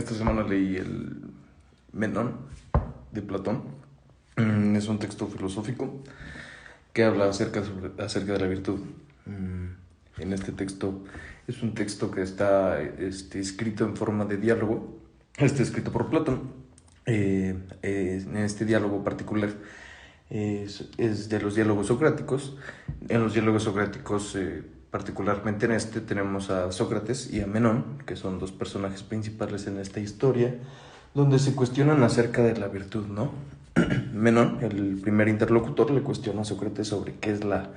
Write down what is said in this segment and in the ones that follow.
Esta semana leí el Menón de Platón. Es un texto filosófico que habla acerca de la virtud. En este texto es un texto que está escrito en forma de diálogo. Está escrito por Platón. En este diálogo particular es de los diálogos socráticos. En los diálogos socráticos, particularmente en este, tenemos a Sócrates y a Menón, que son dos personajes principales en esta historia, donde se cuestionan acerca de la virtud, ¿no? Menón, el primer interlocutor, le cuestiona a Sócrates sobre qué es la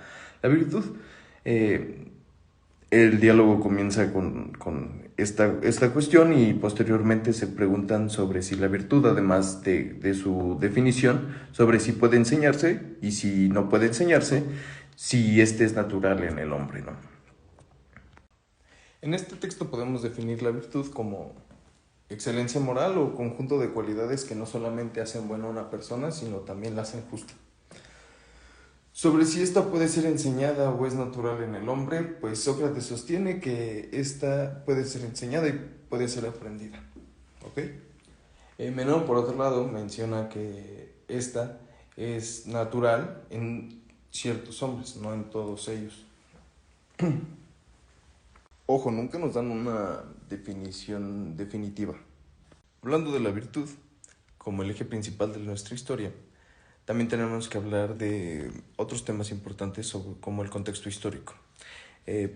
virtud. El diálogo comienza con esta cuestión y posteriormente se preguntan sobre si la virtud, además de su definición, sobre si puede enseñarse y si no puede enseñarse, si este es natural en el hombre, ¿no? En este texto podemos definir la virtud como excelencia moral o conjunto de cualidades que no solamente hacen buena a una persona, sino también la hacen justa. Sobre si esta puede ser enseñada o es natural en el hombre, pues Sócrates sostiene que esta puede ser enseñada y puede ser aprendida. ¿Ok? Menón, por otro lado, menciona que esta es natural en ciertos hombres, no en todos ellos. Ojo, nunca nos dan una definición definitiva. Hablando de la virtud, como el eje principal de nuestra historia, también tenemos que hablar de otros temas importantes como el contexto histórico.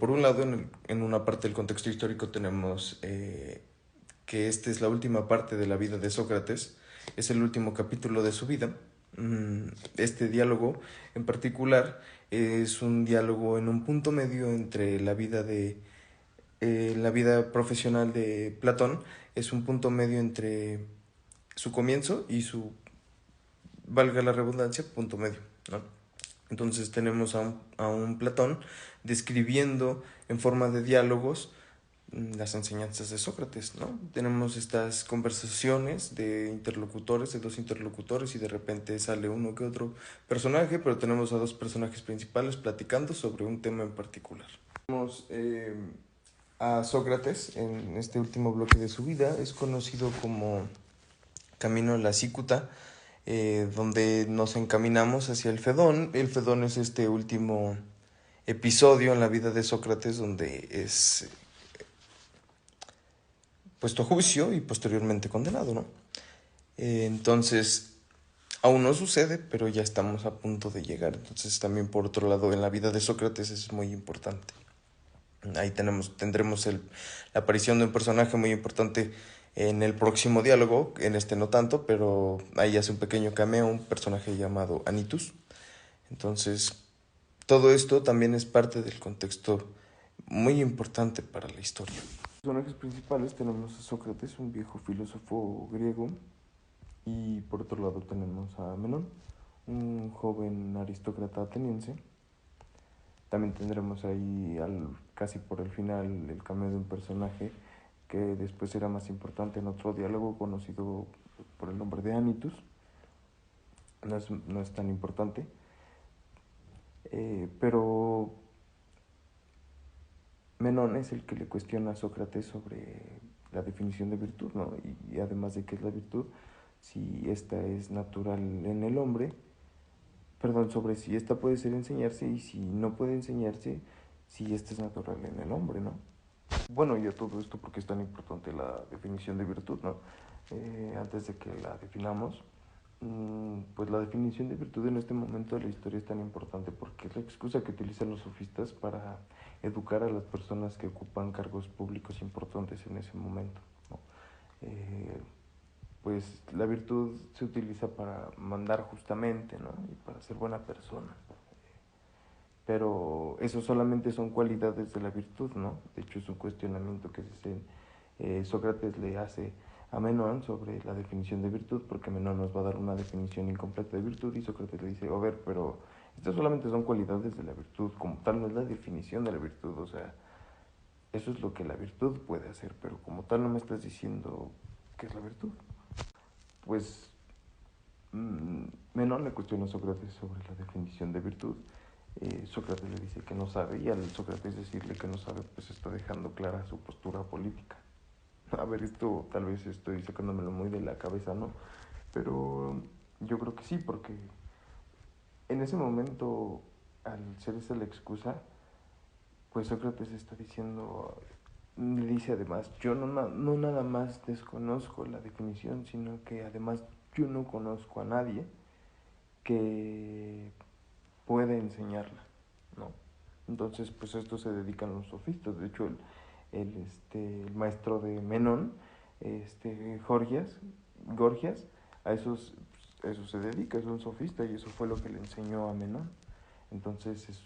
Por un lado, en una parte del contexto histórico tenemos que esta es la última parte de la vida de Sócrates, es el último capítulo de su vida. Este diálogo en particular es un diálogo en un punto medio entre la vida profesional de Platón, es un punto medio entre su comienzo y su, valga la redundancia, punto medio, ¿no? Entonces tenemos a un Platón describiendo en forma de diálogos las enseñanzas de Sócrates, ¿no? Tenemos estas conversaciones de interlocutores, de dos interlocutores, y de repente sale uno que otro personaje, pero tenemos a dos personajes principales platicando sobre un tema en particular. Tenemos a Sócrates en este último bloque de su vida, es conocido como Camino a la Cícuta, donde nos encaminamos hacia el Fedón. El Fedón es este último episodio en la vida de Sócrates donde es puesto a juicio y posteriormente condenado, ¿no? Entonces, aún no sucede, pero ya estamos a punto de llegar. Entonces, también por otro lado, en la vida de Sócrates es muy importante. Ahí tendremos la aparición de un personaje muy importante en el próximo diálogo, en este no tanto, pero ahí hace un pequeño cameo, un personaje llamado Anytus. Entonces, todo esto también es parte del contexto muy importante para la historia. Los personajes principales tenemos a Sócrates, un viejo filósofo griego, y por otro lado tenemos a Menón, un joven aristócrata ateniense. También tendremos ahí, casi por el final, el cameo de un personaje que después será más importante en otro diálogo conocido por el nombre de Anytus. No es tan importante, pero Menón es el que le cuestiona a Sócrates sobre la definición de virtud, ¿no? Y además de qué es la virtud, si esta es natural en el hombre, sobre si esta puede ser enseñarse y si no puede enseñarse, si esta es natural en el hombre, ¿no? Bueno, y a todo esto, porque es tan importante la definición de virtud, ¿no? Antes de que la definamos, pues la definición de virtud en este momento de la historia es tan importante porque es la excusa que utilizan los sofistas para educar a las personas que ocupan cargos públicos importantes en ese momento, ¿no? Pues la virtud se utiliza para mandar justamente, ¿no? Y para ser buena persona. Pero eso solamente son cualidades de la virtud, ¿no? De hecho, es un cuestionamiento que Sócrates le hace a Menón sobre la definición de virtud, porque Menón nos va a dar una definición incompleta de virtud y Sócrates le dice, a ver, pero estas solamente son cualidades de la virtud, como tal no es la definición de la virtud, o sea, eso es lo que la virtud puede hacer, pero como tal no me estás diciendo qué es la virtud. Pues Menón le cuestiona a Sócrates sobre la definición de virtud. Sócrates le dice que no sabe, y al Sócrates decirle que no sabe, pues está dejando clara su postura política. A ver, esto tal vez estoy sacándomelo muy de la cabeza, ¿no? Pero yo creo que sí, porque en ese momento, al ser esa la excusa, pues Sócrates está diciendo, le dice además, yo no nada más desconozco la definición, sino que además yo no conozco a nadie que pueda enseñarla, ¿no? Entonces, pues a esto se dedican los sofistas. De hecho, el maestro de Menón, Gorgias, a eso se dedica, es un sofista y eso fue lo que le enseñó a Menón. Entonces es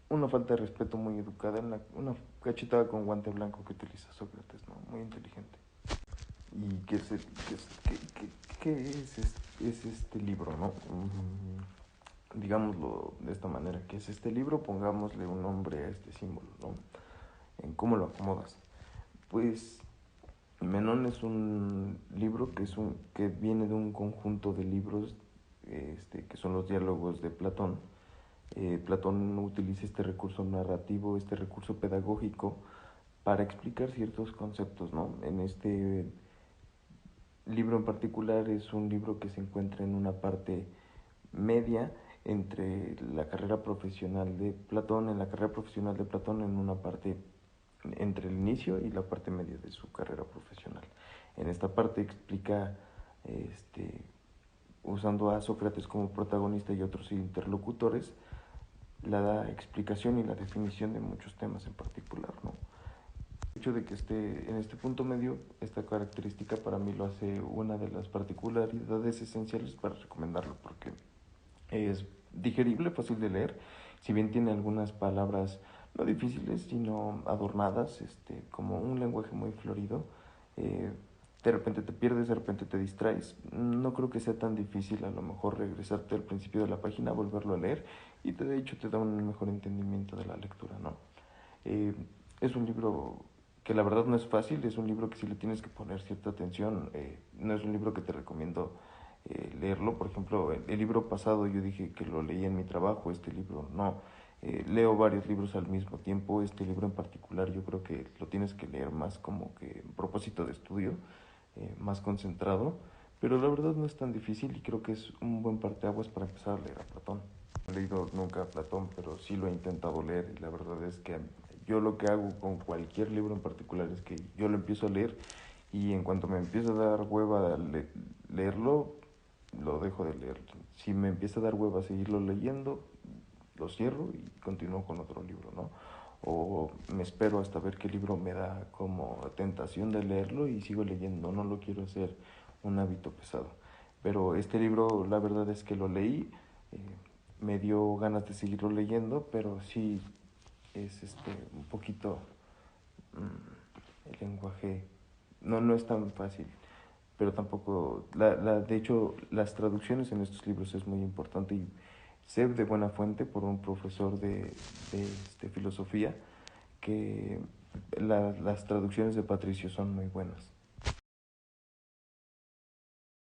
una falta de respeto muy educada, una cachetada con guante blanco que utiliza Sócrates, ¿no? Muy inteligente. ¿Y qué es este libro, no? Digámoslo de esta manera, ¿qué es este libro? Pongámosle un nombre a este símbolo, ¿no? ¿En cómo lo acomodas? Pues Menón es un libro que viene de un conjunto de libros que son los diálogos de Platón. Platón utiliza este recurso narrativo, este recurso pedagógico para explicar ciertos conceptos, ¿no? En este libro en particular es un libro que se encuentra en una parte media entre la carrera profesional de Platón, en una parte entre el inicio y la parte media de su carrera profesional. En esta parte explica, usando a Sócrates como protagonista y otros interlocutores, la explicación y la definición de muchos temas en particular, ¿no? El hecho de que esté en este punto medio, esta característica para mí lo hace una de las particularidades esenciales para recomendarlo, porque es digerible, fácil de leer, si bien tiene algunas palabras no difíciles, sino adornadas, como un lenguaje muy florido. De repente te pierdes, de repente te distraes. No creo que sea tan difícil a lo mejor regresarte al principio de la página, volverlo a leer y de hecho te da un mejor entendimiento de la lectura, ¿no? Es un libro que la verdad no es fácil, es un libro que sí le tienes que poner cierta atención, no es un libro que te recomiendo leerlo. Por ejemplo, el libro pasado yo dije que lo leí en mi trabajo, este libro no. Leo varios libros al mismo tiempo, este libro en particular yo creo que lo tienes que leer más como que en propósito de estudio, más concentrado, pero la verdad no es tan difícil y creo que es un buen parteaguas para empezar a leer a Platón. No he leído nunca a Platón, pero sí lo he intentado leer y la verdad es que yo lo que hago con cualquier libro en particular es que yo lo empiezo a leer y en cuanto me empieza a dar hueva leerlo, lo dejo de leer. Si me empieza a dar hueva seguirlo leyendo, lo cierro y continúo con otro libro, ¿no? O me espero hasta ver qué libro me da como tentación de leerlo y sigo leyendo, no lo quiero hacer un hábito pesado. Pero este libro, la verdad es que lo leí, eh, me dio ganas de seguirlo leyendo, pero sí es un poquito el lenguaje no es tan fácil, pero tampoco de hecho las traducciones en estos libros es muy importante y sé de buena fuente por un profesor de filosofía que las traducciones de Patricio son muy buenas.